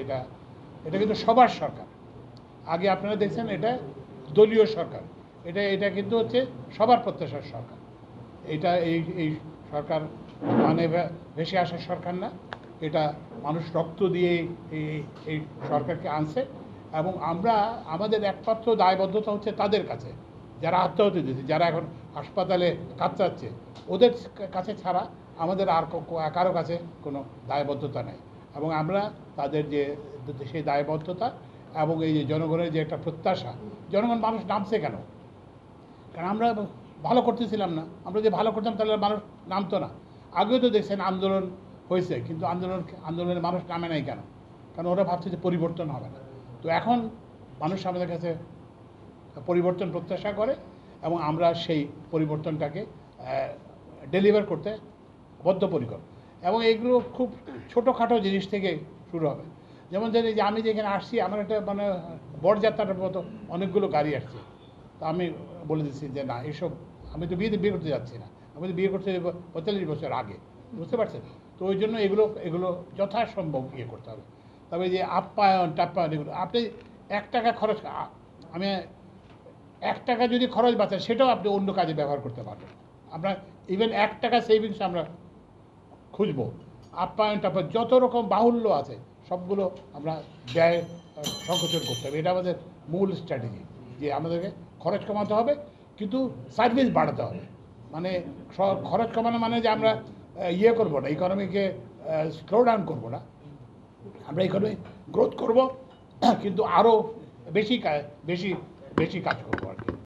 এটা এটা কিন্তু সবার সরকার। আগে আপনারা দেখছেন এটা দলীয় সরকার, এটা কিন্তু হচ্ছে সবার প্রত্যাশার সরকার। এটা এই সরকার মানে ভেসে আসার সরকার না, এটা মানুষ রক্ত দিয়ে এই সরকারকে আনছে। এবং আমরা আমাদের একমাত্র দায়বদ্ধতা হচ্ছে তাদের কাছে যারা আত্মহত্যা দিয়েছে, যারা এখন হাসপাতালে কাতরাচ্ছে, ওদের কাছে ছাড়া আমাদের আর কারো কাছে কোনো দায়বদ্ধতা নেই। এবং আমরা তাদের যে সেই দায়বদ্ধতা এবং এই যে জনগণের যে একটা প্রত্যাশা, জনগণ মানুষ নামছে কেন? কারণ আমরা ভালো করতেছিলাম না। আমরা যে ভালো করতাম তাহলে মানুষ নামতো না। আগেও তো দেখছেন আন্দোলন হয়েছে, কিন্তু আন্দোলনের মানুষ নামে নাই কেন? কারণ ওরা ভাবছে যে পরিবর্তন হবে না। তো এখন মানুষ আমাদের কাছে পরিবর্তন প্রত্যাশা করে এবং আমরা সেই পরিবর্তনটাকে ডেলিভার করতে বদ্ধপরিকর। এবং এইগুলো খুব ছোটোখাটো জিনিস থেকে শুরু হবে। যেমন যে আমি যেখানে আসছি, আমার একটা মানে বরযাত্রার মতো অনেকগুলো গাড়ি আসছে। তা আমি বলে দিচ্ছি যে না, এসব আমি তো বিয়ে করতে যাচ্ছি না, আমি তো বিয়ে করতে 45 বছর আগে, বুঝতে পারছেন? তো ওই জন্য এগুলো যথাসম্ভব ইয়ে করতে হবে। তবে যে আপ্যায়ন টাপ্যায়ন এগুলো আপনি 1 টাকা খরচ, আমি 1 টাকা যদি খরচ বাঁচে সেটাও আপনি অন্য কাজে ব্যবহার করতে পারবেন। আমরা ইভেন 1 টাকা সেভিংস আমরা খুঁজবো। আপ্যায়ন টাপ্যায়ন যত রকম বাহুল্য আছে সবগুলো আমরা ব্যয় সংকোচন করতে হবে। এটা আমাদের মূল স্ট্র্যাটেজি, যে আমাদেরকে খরচ কমাতে হবে কিন্তু সার্ভিস বাড়াতে হবে। মানে খরচ কমানো মানে যে আমরা ইয়ে করবো না, ইকোনমিকে স্লো ডাউন করবো না, আমরা ইকোনমি গ্রোথ করব কিন্তু আরও বেশি বেশি কাজ করবো আর কি।